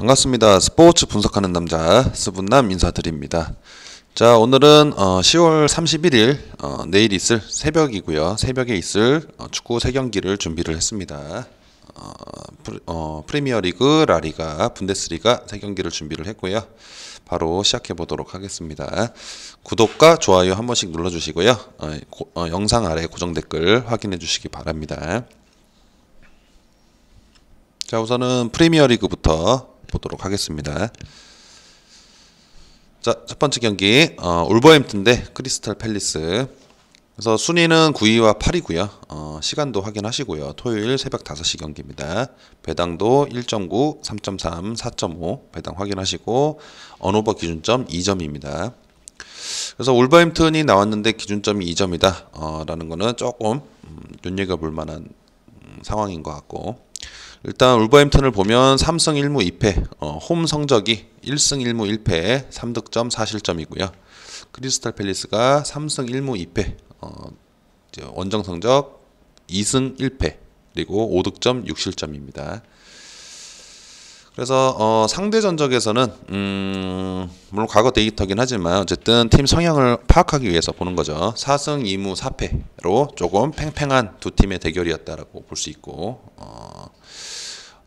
반갑습니다. 스포츠 분석하는 남자 스분남 인사드립니다. 자, 오늘은 10월 31일 내일 있을 새벽이고요. 새벽에 있을 축구 3경기를 준비를 했습니다. 프리미어리그, 라리가, 분데스리가 3경기를 준비를 했고요. 바로 시작해 보도록 하겠습니다. 구독과 좋아요 한 번씩 눌러주시고요. 영상 아래 고정 댓글 확인해 주시기 바랍니다. 자, 우선은 프리미어리그부터 보도록 하겠습니다. 자, 첫 번째 경기 울버햄튼 대 크리스탈 팰리스. 그래서 순위는 9위와 8위고요. 시간도 확인하시고요. 토요일 새벽 5시 경기입니다. 배당도 1.9, 3.3, 4.5 배당 확인하시고 언오버 기준점 2점입니다. 그래서 울버햄튼이 나왔는데 기준점이 2점이다 라는 거는 조금 눈여겨볼 만한 상황인 것 같고, 일단 울버햄튼을 보면 3승 1무 2패, 홈 성적이 1승 1무 1패 3득점 4실점이고요. 크리스탈 팰리스가 3승 1무 2패, 원정 성적 2승 1패 그리고 5득점 6실점입니다. 그래서 상대 전적에서는 물론 과거 데이터긴 하지만 어쨌든 팀 성향을 파악하기 위해서 보는 거죠. 4승 2무 4패로 조금 팽팽한 두 팀의 대결이었다라고 볼 수 있고,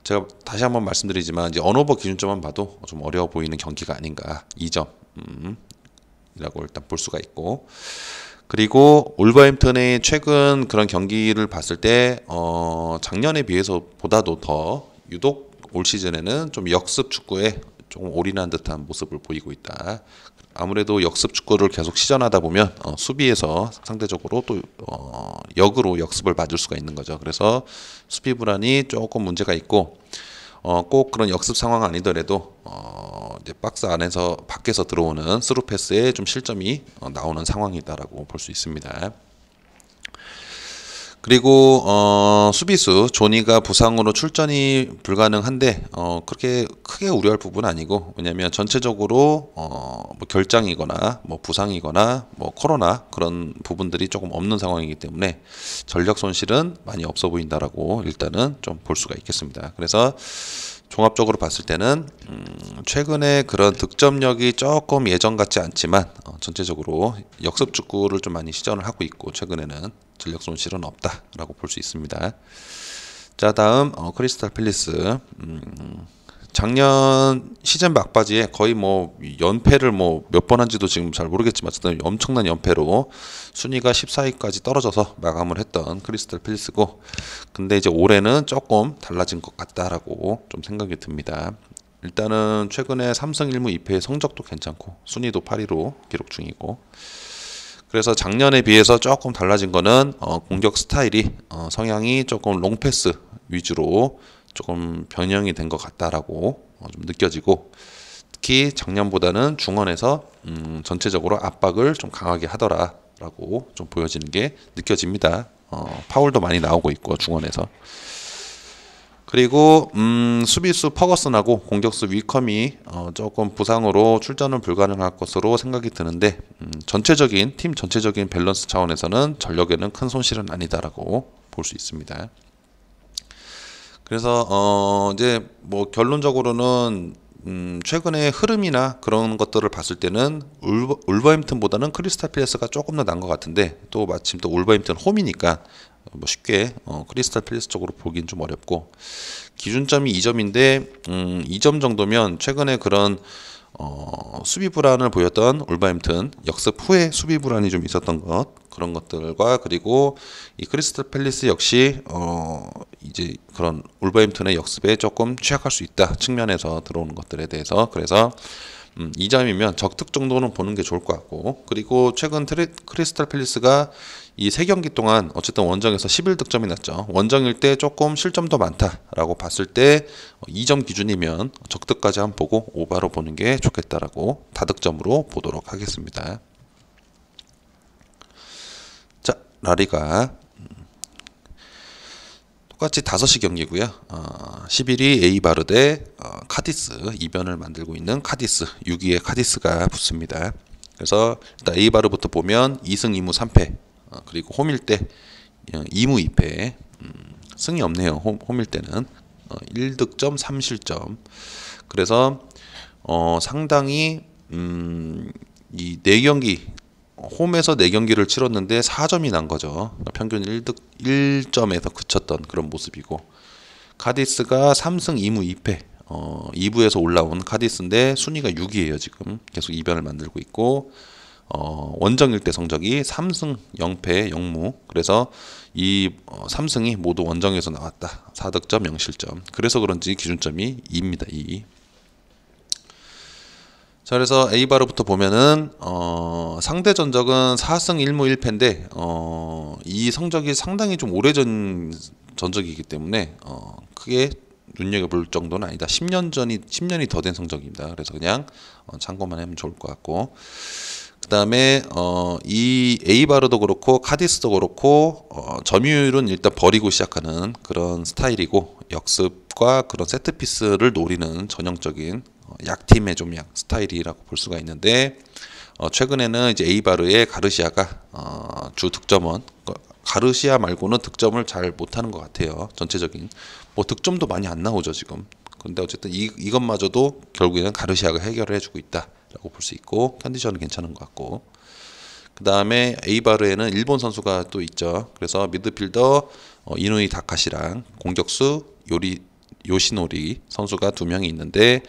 제가 다시 한번 말씀드리지만 이제 언오버 기준점만 봐도 좀 어려워 보이는 경기가 아닌가, 2점이라고 일단 볼 수가 있고, 그리고 울버햄튼의 최근 그런 경기를 봤을 때 작년에 비해서 보다도 더 유독 올 시즌에는 좀 역습 축구에 조금 올인한 듯한 모습을 보이고 있다. 아무래도 역습 축구를 계속 시전하다 보면 수비에서 상대적으로 또 역으로 역습을 맞을 수가 있는 거죠. 그래서 수비 불안이 조금 문제가 있고, 꼭 그런 역습 상황 아니더라도 이제 박스 안에서 밖에서 들어오는 스루 패스에 좀 실점이 나오는 상황이다라고 볼 수 있습니다. 그리고 수비수 조니가 부상으로 출전이 불가능한데 그렇게 크게 우려할 부분은 아니고, 왜냐하면 전체적으로 뭐 결장이거나 뭐 부상이거나 뭐 코로나 그런 부분들이 조금 없는 상황이기 때문에 전력 손실은 많이 없어 보인다라고 일단은 좀 볼 수가 있겠습니다. 그래서 종합적으로 봤을 때는 최근에 그런 득점력이 조금 예전 같지 않지만 전체적으로 역습 축구를 좀 많이 시전을 하고 있고, 최근에는 전력 손실은 없다라고 볼 수 있습니다. 자, 다음 크리스탈 팰리스. 작년 시즌 막바지에 거의 뭐 연패를 뭐 몇 번 한지도 지금 잘 모르겠지만 어쨌든 엄청난 연패로 순위가 14위까지 떨어져서 마감을 했던 크리스탈 팰리스고, 근데 이제 올해는 조금 달라진 것 같다라고 좀 생각이 듭니다. 일단은 최근에 3승 1무 2패의 성적도 괜찮고 순위도 8위로 기록 중이고, 그래서 작년에 비해서 조금 달라진 거는 공격 스타일이 성향이 조금 롱패스 위주로 조금 변형이 된 것 같다라고 좀 느껴지고, 특히 작년보다는 중원에서 전체적으로 압박을 좀 강하게 하더라라고 좀 보여지는 게 느껴집니다. 파울도 많이 나오고 있고 중원에서. 그리고 수비수 퍼거슨하고 공격수 위컴이 조금 부상으로 출전은 불가능할 것으로 생각이 드는데, 전체적인 팀 전체적인 밸런스 차원에서는 전력에는 큰 손실은 아니다라고 볼 수 있습니다. 그래서 이제 뭐 결론적으로는 최근의 흐름이나 그런 것들을 봤을 때는 울버햄튼보다는 크리스탈 팰리스가 조금 더 나은 것 같은데, 또 마침 또 울버햄튼 홈이니까 뭐 쉽게 크리스탈 팰리스 쪽으로 보긴 좀 어렵고, 기준점이 2점인데 2점 정도면 최근에 그런 수비 불안을 보였던 울버햄튼, 역습 후에 수비 불안이 좀 있었던 것, 그런 것들과, 그리고 이 크리스탈 팰리스 역시 이제 그런 울버햄튼의 역습에 조금 취약할 수 있다 측면에서 들어오는 것들에 대해서, 그래서 2점이면 적득 정도는 보는 게 좋을 것 같고, 그리고 최근 크리스탈 팰리스가 이 3경기 동안 어쨌든 원정에서 11득점이 났죠. 원정일 때 조금 실점도 많다라고 봤을 때 2점 기준이면 적득까지 한번 보고 오바로 보는 게 좋겠다라고 다득점으로 보도록 하겠습니다. 자, 라리가 똑같이 5시 경기고요. 11위 에이바르 대 카디스, 이변을 만들고 있는 카디스, 6위의 카디스가 붙습니다. 그래서 일단 에이바르부터 보면 2승 2무 3패, 그리고 홈일 때 2무 2패, 승이 없네요. 홈일 때는. 1득점 3실점. 그래서 상당히 이 4경기 홈에서 4경기를 치렀는데 4점이 난 거죠. 평균 1점에서 그쳤던 그런 모습이고, 카디스가 3승 2무 2패 2부에서 올라온 카디스인데 순위가 6위예요. 지금 계속 이변을 만들고 있고, 원정 1대 성적이 3승 0패 0무. 그래서 이 3승이 모두 원정에서 나왔다. 4득점 0실점. 그래서 그런지 기준점이 2입니다. 2. 자, 그래서 A바로부터 보면은 상대 전적은 4승 1무 1패인데 이 성적이 상당히 좀 오래전 전적이기 때문에 크게 눈여겨볼 정도는 아니다. 10년이 더 된 성적입니다. 그래서 그냥 참고만 하면 좋을 것 같고, 그 다음에 이 A바르도 그렇고 카디스도 그렇고 점유율은 일단 버리고 시작하는 그런 스타일이고, 역습과 그런 세트피스를 노리는 전형적인 약팀의 좀 스타일이라고 볼 수가 있는데, 최근에는 이제 A바르의 가르시아가 주 득점원, 가르시아 말고는 득점을 잘 못하는 것 같아요. 전체적인 뭐 득점도 많이 안 나오죠 지금. 근데 어쨌든 이것마저도 결국에는 가르시아가 해결을 해주고 있다라고 볼 수 있고, 컨디션은 괜찮은 것 같고, 그 다음에 에이바르에는 일본 선수가 또 있죠. 그래서 미드필더 이누이 다카시랑 공격수 요시노리 선수가 2명이 있는데,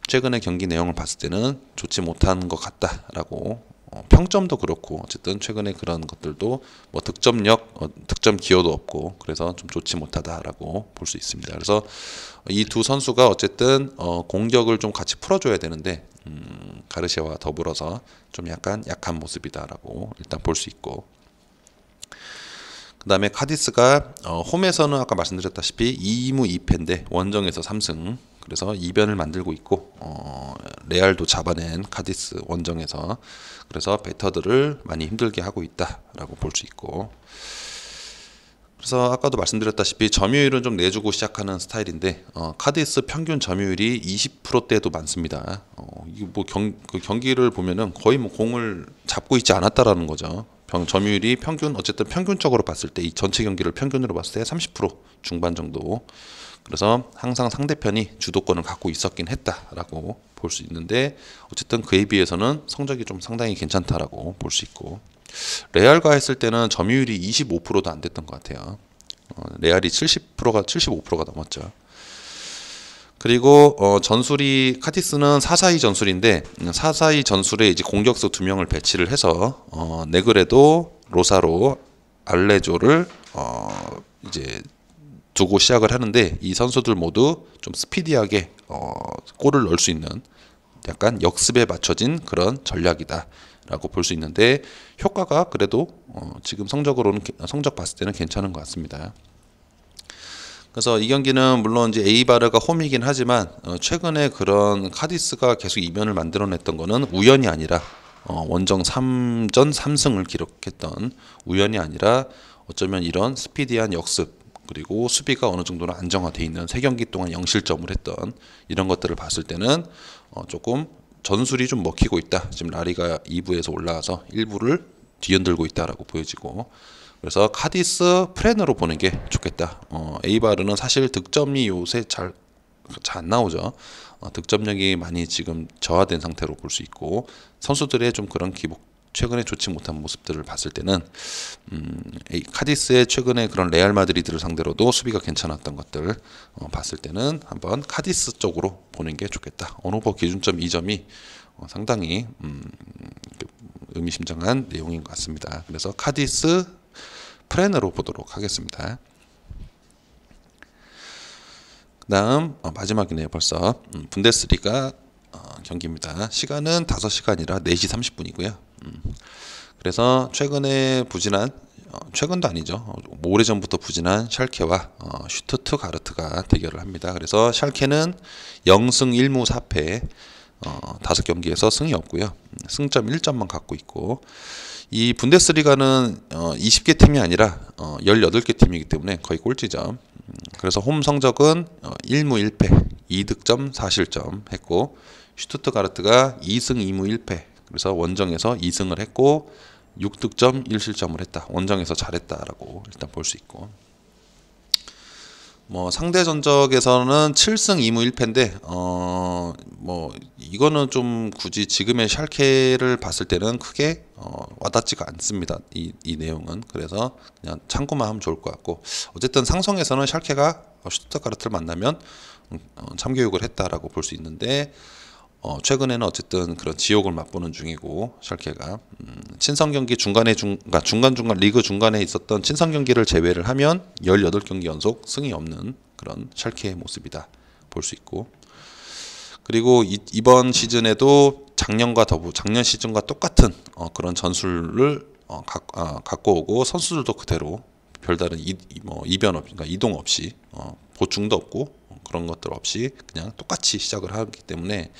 최근의 경기 내용을 봤을 때는 좋지 못한 것 같다라고, 평점도 그렇고 어쨌든 최근에 그런 것들도 뭐 득점력, 득점 기여도 없고, 그래서 좀 좋지 못하다라고 볼 수 있습니다. 그래서 이 두 선수가 어쨌든 공격을 좀 같이 풀어줘야 되는데 가르시아와 더불어서 좀 약간 약한 모습이다라고 일단 볼 수 있고, 그 다음에 카디스가 홈에서는 아까 말씀드렸다시피 2무 2패인데 원정에서 3승, 그래서 이변을 만들고 있고, 레알도 잡아낸 카디스 원정에서, 그래서 베터들을 많이 힘들게 하고 있다라고 볼 수 있고, 그래서 아까도 말씀드렸다시피 점유율은 좀 내주고 시작하는 스타일인데, 카디스 평균 점유율이 20%대도 많습니다. 이게 뭐 경기를 보면은 거의 뭐 공을 잡고 있지 않았다라는 거죠. 점유율이 어쨌든 평균적으로 봤을 때, 이 전체 경기를 평균으로 봤을 때 30% 중반 정도. 그래서 항상 상대편이 주도권을 갖고 있었긴 했다라고 볼 수 있는데, 어쨌든 그에 비해서는 성적이 좀 상당히 괜찮다라고 볼 수 있고, 레알과 했을 때는 점유율이 25%도 안 됐던 것 같아요. 레알이 75%가 넘었죠. 그리고 전술이 카디스는 4-4-2 전술인데, 4-4-2 전술에 이제 공격수 2명을 배치를 해서 네그레도, 로사로, 알레조를 이제 두고 시작을 하는데, 이 선수들 모두 좀 스피디하게 골을 넣을 수 있는 약간 역습에 맞춰진 그런 전략이다라고 볼 수 있는데, 효과가 그래도 지금 성적 봤을 때는 괜찮은 것 같습니다. 그래서 이 경기는 물론 이제 에이바르가 홈이긴 하지만 최근에 그런 카디스가 계속 이변을 만들어냈던 거는 우연이 아니라, 원정 3전 3승을 기록했던 우연이 아니라 어쩌면 이런 스피디한 역습, 그리고 수비가 어느 정도는 안정화되어 있는 3경기 동안 0실점을 했던 이런 것들을 봤을 때는 조금 전술이 좀 먹히고 있다. 지금 라리가 2부에서 올라와서 1부를 뒤흔들고 있다라고 보여지고, 그래서 카디스 프렌으로 보는 게 좋겠다. 에이바르는 사실 득점이 요새 잘 안 나오죠. 득점력이 많이 지금 저하된 상태로 볼 수 있고, 선수들의 좀 그런 최근에 좋지 못한 모습들을 봤을 때는 카디스의 최근에 그런 레알 마드리드를 상대로도 수비가 괜찮았던 것들 봤을 때는 한번 카디스 쪽으로 보는 게 좋겠다. 온오버 기준점 2점이 상당히 의미심장한 내용인 것 같습니다. 그래서 카디스 프렌으로 보도록 하겠습니다. 그 다음 마지막이네요. 벌써 분데스리가 경기입니다. 시간은 5시간이라 4시 30분이고요. 그래서 최근에 최근도 아니죠. 오래전부터 부진한 샬케와 슈투트가르트가 대결을 합니다. 그래서 샬케는 0승 1무 4패 5경기에서 승이 없고요. 승점 1점만 갖고 있고, 이 분데스리가는 20개 팀이 아니라 18개 팀이기 때문에 거의 꼴찌죠. 그래서 홈 성적은 1무 1패 2득점 4실점 했고, 슈투트가르트가 2승 2무 1패, 그래서 원정에서 2승을 했고 6득점 1실점을 했다. 원정에서 잘했다라고 일단 볼 수 있고, 뭐 상대 전적에서는 7승 2무 1패인데 뭐 이거는 좀 굳이 지금의 샬케를 봤을 때는 크게 와닿지가 않습니다. 이 내용은. 그래서 그냥 참고만 하면 좋을 것 같고, 어쨌든 상성에서는 샬케가 슈투트가르트를 만나면 참교육을 했다라고 볼 수 있는데, 최근에는 어쨌든 그런 지옥을 맛보는 중이고, 샬케가 친선 경기 그러니까 중간중간 리그 중간에 있었던 친선 경기를 제외를 하면 18경기 연속 승이 없는 그런 샬케의 모습이다 볼 수 있고, 그리고 이번 시즌에도 작년 시즌과 똑같은 그런 전술을 갖고 오고, 선수들도 그대로 별다른 이변 없이, 그러니까 이동 없이, 보충도 없고 그런 것들 없이 그냥 똑같이 시작을 하기 때문에,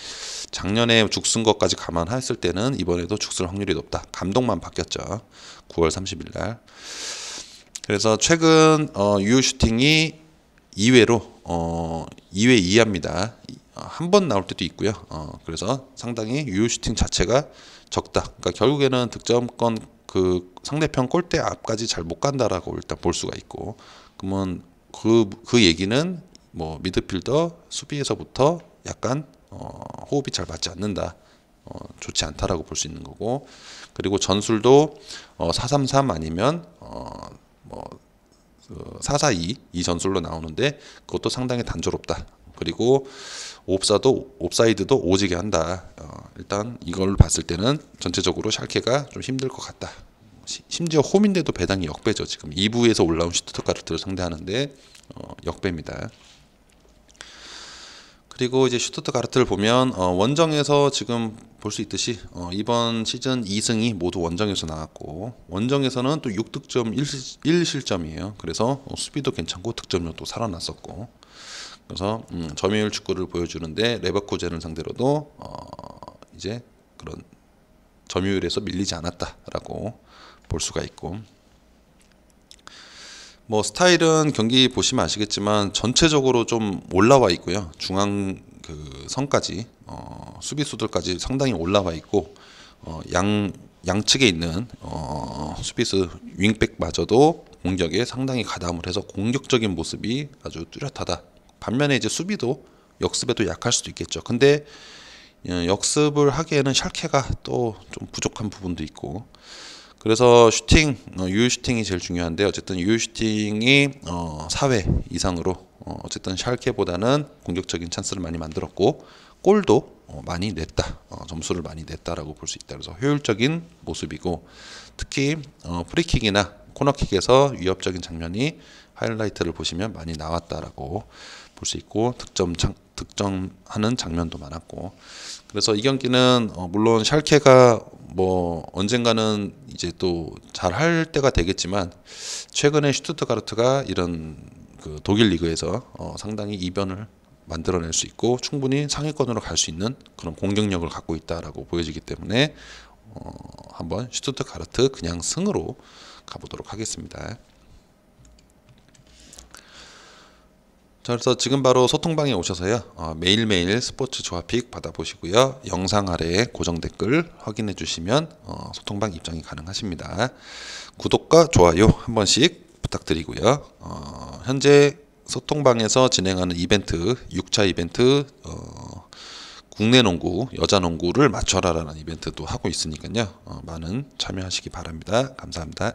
작년에 죽순 것까지 감안했을 때는 이번에도 죽을 확률이 높다. 감독만 바뀌었죠. 9월 30일 날. 그래서 최근 유효 슈팅이 2회로 2회 이하입니다. 한 번 나올 때도 있고요. 그래서 상당히 유효 슈팅 자체가 적다. 그러니까 결국에는 득점권 그 상대편 골대 앞까지 잘 못 간다라고 일단 볼 수가 있고, 그러면 그 얘기는 뭐 미드필더 수비에서부터 약간 호흡이 잘 맞지 않는다, 좋지 않다라고 볼 수 있는 거고, 그리고 전술도 4-3-3 아니면 뭐 4-4-2 이 전술로 나오는데 그것도 상당히 단조롭다. 그리고 옵사이드도 오지게 한다. 일단 이걸 봤을 때는 전체적으로 샬케가 좀 힘들 것 같다. 심지어 홈인데도 배당이 역배죠. 지금 2부에서 올라온 슈투트가르트를 상대하는데 역배입니다. 그리고 이제 슈투트가르트를 보면 원정에서 지금 볼 수 있듯이 이번 시즌 2승이 모두 원정에서 나왔고, 원정에서는 또 6득점 1실점이에요. 그래서 수비도 괜찮고 득점력도 살아났었고, 그래서 점유율 축구를 보여주는데, 레버쿠젠을 상대로도 이제 그런 점유율에서 밀리지 않았다라고 볼 수가 있고, 뭐 스타일은 경기 보시면 아시겠지만 전체적으로 좀 올라와 있고요. 중앙 그 선까지 수비수들까지 상당히 올라와 있고, 양측에 있는 수비수 윙백마저도 공격에 상당히 가담을 해서 공격적인 모습이 아주 뚜렷하다. 반면에 이제 수비도 역습에도 약할 수도 있겠죠. 근데 역습을 하기에는 샬케가 또 좀 부족한 부분도 있고, 그래서 유효 슈팅이 제일 중요한데, 어쨌든 유효 슈팅이 4회 이상으로 어쨌든 샬케보다는 공격적인 찬스를 많이 만들었고, 골도 많이 냈다, 점수를 많이 냈다라고 볼 수 있다. 그래서 효율적인 모습이고, 특히 프리킥이나 코너킥에서 위협적인 장면이 하이라이트를 보시면 많이 나왔다라고 볼 수 있고, 득점하는 장면도 많았고, 그래서 이 경기는 물론 샬케가 뭐 언젠가는 이제 또 잘할 때가 되겠지만, 최근에 슈투트가르트가 이런 그 독일 리그에서 상당히 이변을 만들어낼 수 있고 충분히 상위권으로 갈 수 있는 그런 공격력을 갖고 있다라고 보여지기 때문에 한번 슈투트가르트 그냥 승으로 가보도록 하겠습니다. 자, 그래서 지금 바로 소통방에 오셔서요, 매일매일 스포츠 조합픽 받아보시고요, 영상 아래에 고정 댓글 확인해 주시면 소통방 입장이 가능하십니다. 구독과 좋아요 한 번씩 부탁드리고요. 현재 소통방에서 진행하는 이벤트, 6차 이벤트, 국내 농구, 여자 농구를 맞춰라라는 이벤트도 하고 있으니까요, 많은 참여하시기 바랍니다. 감사합니다.